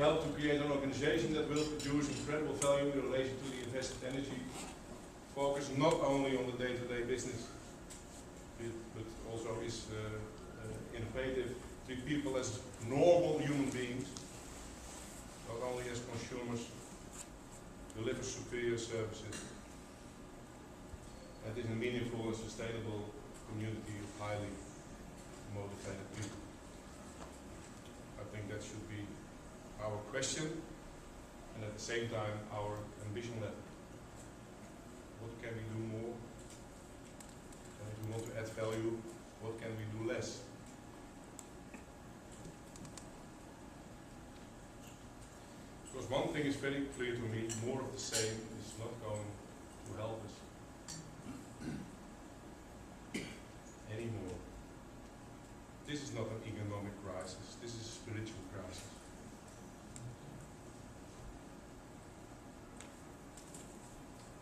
help to create an organization that will produce incredible value in relation to the invested energy, focus not only on the day-to-day business, but also is innovative, treat people as normal human beings, not only as consumers, deliver superior services, and is a meaningful and sustainable community of highly motivated people. I think that should be our question, and at the same time our ambition level. What can we do more? And if we want to add value, what can we do less? Because one thing is very clear to me, more of the same is not going to help us anymore. This is not an economic crisis, this is a spiritual crisis.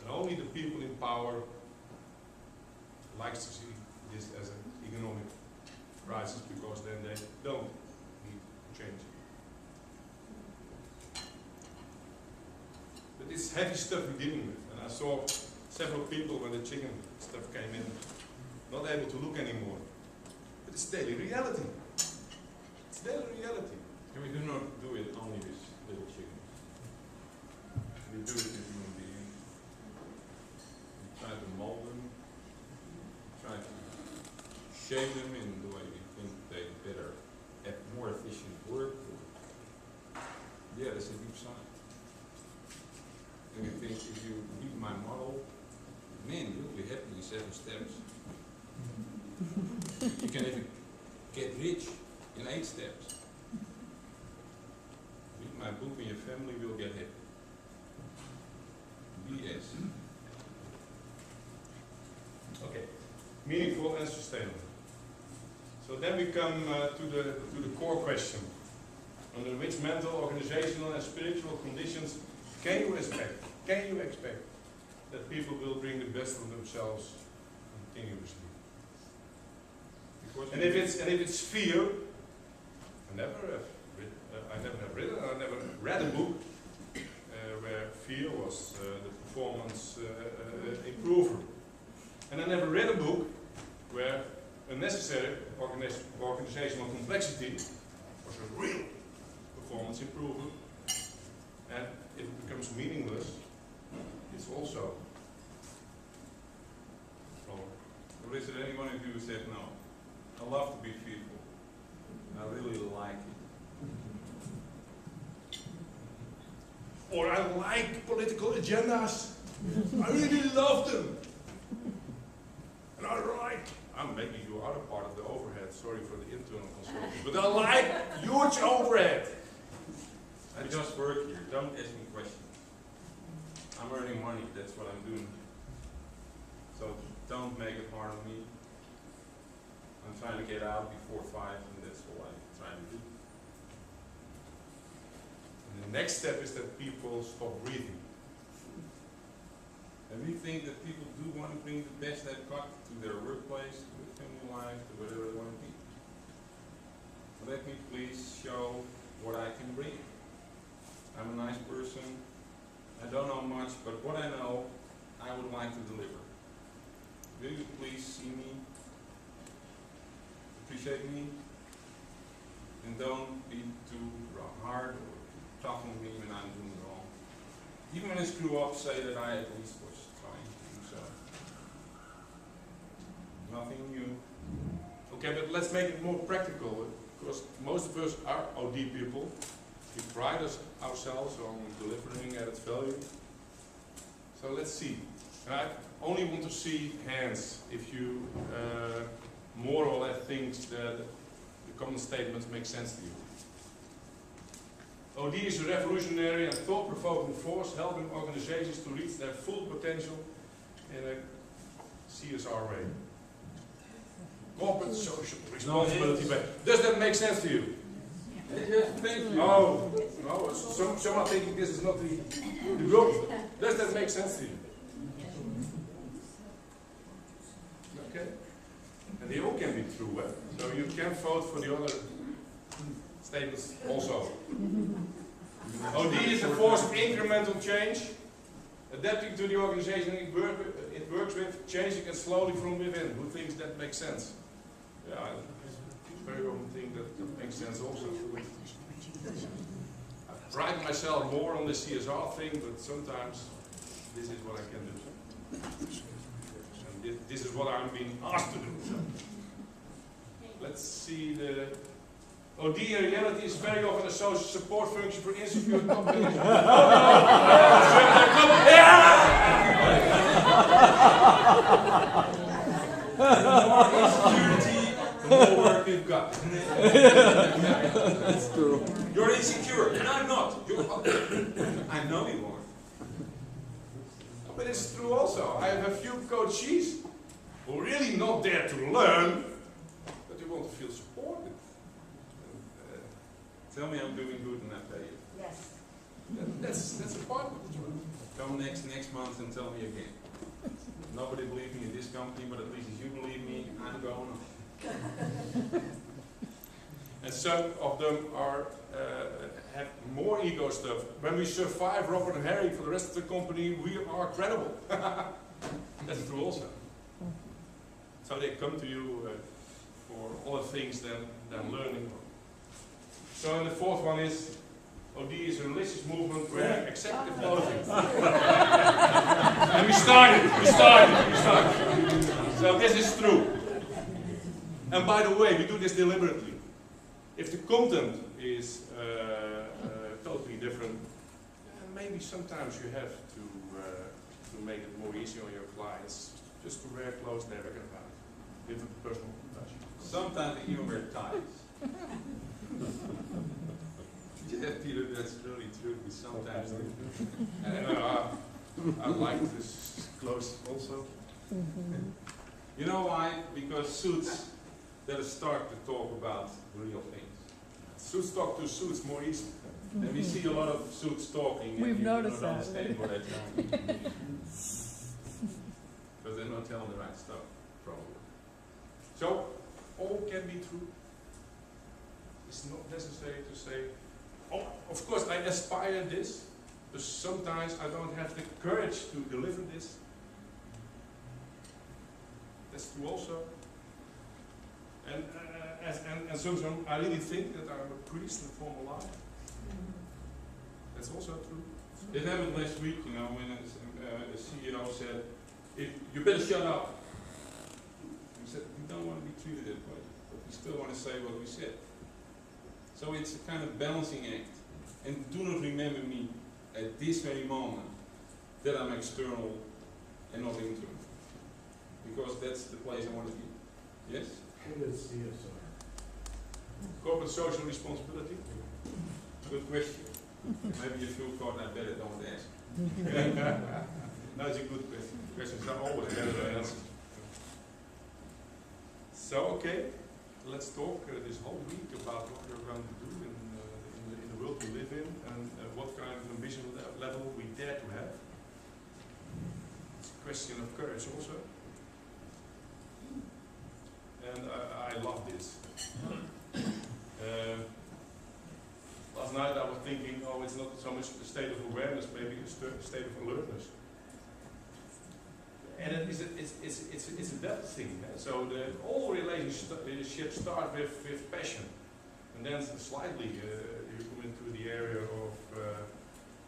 And only the people in power likes to see this as an economic crisis, because then they don't need change. But it's heavy stuff we're dealing with, and I saw several people when the chicken stuff came in, not able to look anymore. But it's daily reality. It's daily reality. And we do not do it only with little chickens. We do it with human beings. We try to mold them, try to shape them in the way we think they better have more efficient work. Yeah, that's a deep side. And you think if you read my model, man, you'll be happy in 7 steps. You can even get rich in 8 steps. Read my book and your family will get happy. BS. Okay, meaningful and sustainable. So then we come to the core question: under which mental, organizational, and spiritual conditions can you expect that people will bring the best of themselves continuously? And if it's fear, I never have read a book where fear was the performance improver, and I never read a book where unnecessary organizational complexity was a real performance improver, and if it becomes meaningless, it's also a problem. Or is there anyone of you who said no? I love to be fearful. I really like it. Or I like political agendas. I really love them. And maybe you are a part of the overhead. Sorry for the internal consultants, but I like huge overhead. I just work here. Don't ask me questions. I'm earning money. That's what I'm doing. So don't make it hard on me. I'm trying to get out before 5, and that's all I'm trying to do. And the next step is that people stop breathing. And we think that people do want to bring the best they've got to their workplace, to their family life, to whatever they want to be. So let me please show what I can bring. I'm a nice person. I don't know much, but what I know, I would like to deliver. Will you please see me? Appreciate me, and don't be too hard or tough on me when I'm doing wrong. Even when I screw up, say that I at least was trying to do so. Nothing new. Okay, but let's make it more practical, because most of us are OD people. We pride ourselves on delivering added value. So let's see. And I only want to see hands if you more or less thinks that the common statements make sense to you. OD is a revolutionary and thought-provoking force helping organizations to reach their full potential in a CSR way. Corporate social responsibility. Does that make sense to you? Yes, thank you. Oh, no, some are thinking this is not the goal. Does that make sense to you? Okay. And they all can be true, so you can vote for the other statements also. incremental change, adapting to the organization it works with, changing it slowly from within. Who thinks that makes sense? Yeah, I very often think that makes sense also. I pride myself more on the CSR thing, but sometimes this is what I can do. And this is what I'm being asked to do. So. Let's see the... OD in reality is very often a social support function for insecure companies. The more insecurity, the more work we've got. That's true. You're insecure, and I'm not. I know you are. But it's true also. I have a few coaches who are really not there to learn, but they want to feel supported. Tell me I'm doing good and I pay you. Yes. That's a part of it. Come next month and tell me again. Nobody believes me in this company, but at least if you believe me, I'm going on. And some of them are have more ego stuff. When we survive Robert and Harry for the rest of the company, we are credible. That's true also. So they come to you for other things than learning. So and the fourth one is, OD is a religious movement where executive clothing. And we started. So this is true. And by the way, we do this deliberately. If the content is totally different, maybe sometimes you have to make it more easy on your clients, just to wear clothes they recognize. Give them personal touch. Sometimes they even wear ties. Yeah, Peter, that's really true. We sometimes do. And I like this clothes also. You know why? Because suits that start to talk about real things. Suits talk to suits more easily. And we see a lot of suits talking, We've and you noticed don't that. understand what they're telling you. Because they're not telling the right stuff, probably. So, all can be true. It's not necessary to say, oh, of course I aspire this, but sometimes I don't have the courage to deliver this. That's true also. And sometimes I really think that I'm a priest in formal life. That's also true. It happened last week, you know, when a CEO said, you better shut up. We said, we don't want to be treated that way, but we still want to say what we said. So it's a kind of balancing act. And do not remember me at this very moment that I'm external and not internal. Because that's the place I want to be. Yes? What is CSR? Corporate social responsibility. Good question. Maybe you feel caught, I better don't ask. That's a good question. Questions are always better than answers. So, okay, let's talk this whole week about what we're going to do in the world we live in and what kind of ambition level we dare to have. It's a question of courage also. And I love this. Last night I was thinking, oh, it's not so much a state of awareness, maybe a state of alertness. And it's a depth thing. So all relationships start with passion. And then slightly you come into the area of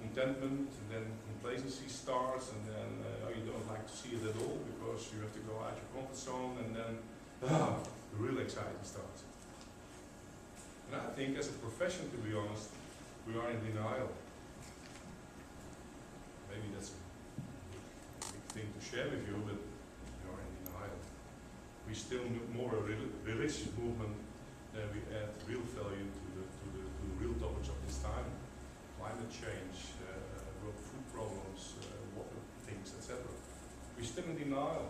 contentment, and then complacency starts, and then you don't like to see it at all because you have to go out your comfort zone, and then the real exciting starts. And I think as a profession, to be honest, we are in denial. Maybe that's a big thing to share with you, but we are in denial. We still need more a religious movement than we add real value to the real topics of this time. Climate change, world food problems, water things, etc. We're still in denial.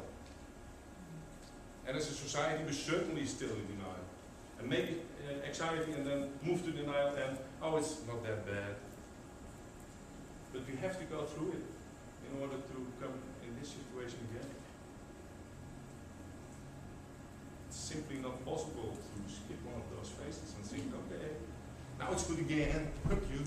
And as a society, we're certainly still in denial. And maybe anxiety and then move to denial and, oh, it's not that bad. But we have to go through it in order to come in this situation again. It's simply not possible to skip one of those phases and think, okay, now it's good again, fuck you.